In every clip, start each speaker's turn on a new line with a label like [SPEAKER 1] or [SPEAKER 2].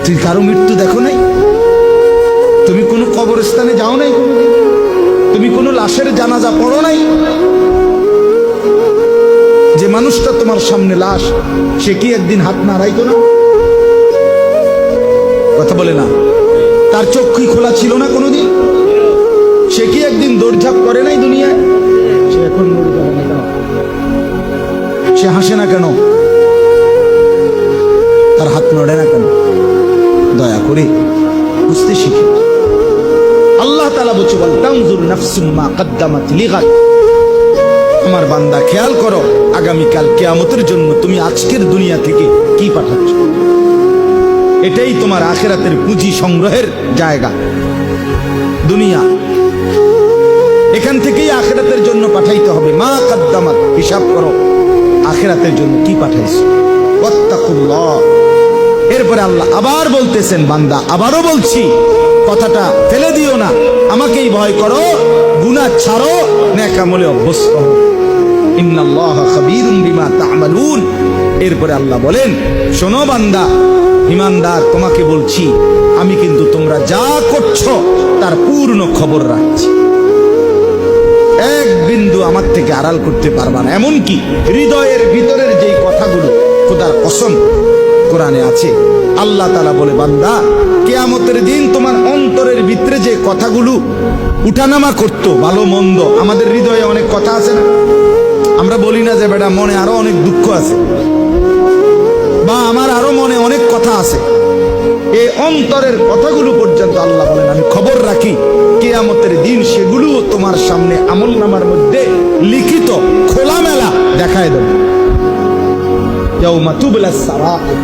[SPEAKER 1] তুই কারো মৃত্যু দেখো নাই? তুমি কোনো কবরস্থানে যাও নাই? তুমি কোনো লাশের জানাজা পড়ো নাই? যে মানুষটা তোমার সামনে লাশ, সে কি একদিন হাত নাড়াইতো না? কথা বলে না? তার চক্ষু খোলা ছিল না কোনোদিন? সে কি একদিন দৌড়ঝাঁপ করে নাই দুনিয়ায়? সে এখন সে হাসে না কেন? তার হাত নড়ে না কেন? দয়া করে বুঝতে শিখে। আল্লাহ তাআলা বলছে, ওয়াল তানজুর নাফসুম মা কদ্দামাত লিগাদ। আমার বান্দা, খেয়াল করো আগামীকাল কিয়ামতের জন্য তুমি আজকের দুনিয়া থেকে কি পাঠাচ্ছ। এটাই তোমার আখিরাতের পুঁজি সংগ্রহের জায়গা। দুনিয়া এখান থেকেই আখিরাতের জন্য পাঠাইতে হবে। মা কদ্দামাত, হিসাব করো আখিরাতের জন্য কি পাঠাইছো। ওয়াত্তাকুল্লাহ। এরপরে আল্লাহ আবার বলতেছেন, বান্দা আবারও বলছি, কথাটা ফেলে দিও না, আমাকেই ভয় করো, গুনাহ ছাড়ো, নেক আমলে অভ্যস্ত হও। ইন্নাল্লাহা খাবীরুম বিমা তা'মালুন। এরপরে আল্লাহ বলেন, শোনো বান্দা ঈমানদার, তোমাকে বলছি আমি কিন্তু তোমরা যা করছো তার পূর্ণ খবর রাখছি। এক বিন্দু আমার থেকে আড়াল করতে পারবা না। এমনকি হৃদয়ের ভিতরের যেই কথাগুলো খোদার কসম কোরআনে আছে, আল্লাহ তাআলা বলে, বান্দা কিয়ামতের দিন তোমার অন্তরের ভিতরে যে কথাগুলো উঠানামা করতো, ভালো মন্দ, আমাদের হৃদয়ে অনেক কথা আছে না? আমরা বলি না যে বেটা মনে আরো অনেক দুঃখ আছে, বা আমার আরো মনে অনেক কথা আছে। এই অন্তরের কথাগুলো পর্যন্ত আল্লাহ বলেন আমি খবর রাখি। কিয়ামতের দিন সেগুলোও তোমার সামনে আমলনামার মধ্যে লিখিত খোলামেলা দেখায় দেব। ইয়াউমা তুবলাস সারাইর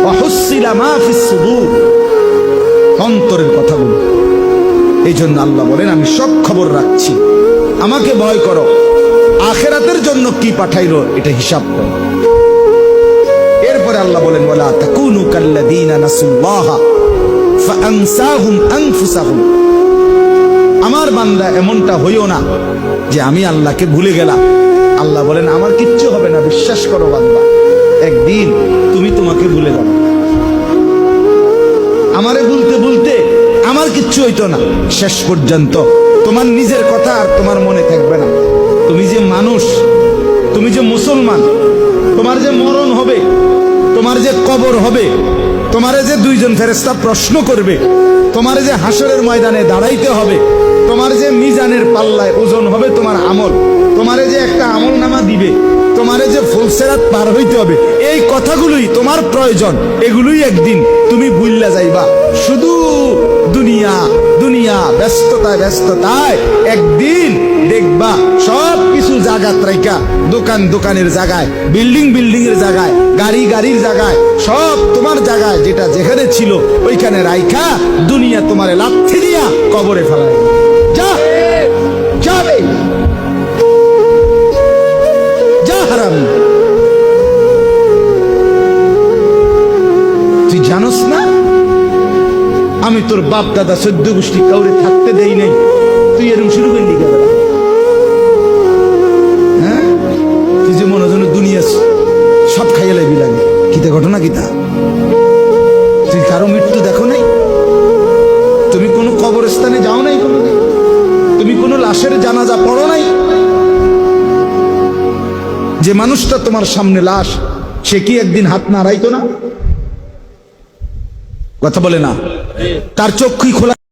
[SPEAKER 1] ওয়া হুসিলা মা ফিস সুদূর। অন্তরের কথাগুলো। এই জন্য আল্লাহ বলেন আমি সব খবর রাখছি, আমাকে ভয় করো, আখিরাতের জন্য কি পাঠাইলো এটা হিসাব করো। এরপরে আল্লাহ বলেন, ওয়ালা তাকুনু কাল্লাযীনা নাসুল্লাহা ফাআনসাহুম আনফুসাহুম। আমার বান্দা এমনটা হইও না যে আমি আল্লাহকে ভুলে গেলাম। আল্লাহ বলেন আমার কিচ্ছু হবে না, বিশ্বাস করো বান্দা, একদিন তুমি তোমাকে ভুলে যাবে। আমারে ভুলতে ভুলতে আমার কিচ্ছু হইতো না, শেষ পর্যন্ত তোমার নিজের কথা আর তোমার মনে থাকবে না। তুমি যে মানুষ, তুমি যে মুসলমান, তোমার যে মরণ হবে, তোমার যে কবর হবে, তোমারে যে দুইজন ফেরেশতা প্রশ্ন করবে, তোমার যে হাসরের ময়দানে দাঁড়াইতে হবে, তোমার যে মিজানের পাল্লায় ওজন হবে তোমার আমল, তোমারে যে একটা আমল নামা দিবে, তোমারে যে ফুলসেরাত পার হইতে হবে, এই কথাগুলোই তোমার প্রয়োজন। এগুলোই একদিন তুমি ভুললা যাইবা। শুধু দুনিয়া দুনিয়া, ব্যস্ততায় ব্যস্ততায় একদিন দেখবা সব কিছু জায়গাত রাইখা, দোকান দোকানের জায়গায়, বিল্ডিং বিল্ডিং এর জায়গায়, গাড়ি গাড়ির জায়গায়, সব তোমার জায়গায় যেটা যেখানে ছিল ওইখানে রাইখা দুনিয়া তোমারে লাথি দিয়া কবরে ফেলায়। যা যাবে, যা হারামি। তুই জানোস না আমি তোর বাপ দাদা 14 গোষ্ঠী কাউরে থাকতে দেই নাই, তুই এরকম শুরু করলি কেন? হ্যাঁ, তুই যে মনে হয় দুনিয়া সব খাইয়ে লাইবি লাগে। কিতা ঘটনা কিতা? তুই কারো মৃত্যু দেখো নাই? তুমি কোনো কবরস্থানে যাও নাই কোনোদিন? তুমি কোনো লাশের জানাজা পড়ো নাই? যে মানুষটা তোমার সামনে লাশ, সে কি একদিন হাত নাড়াইতো না? কথা বলে না? তার চক্ষুই খোলা।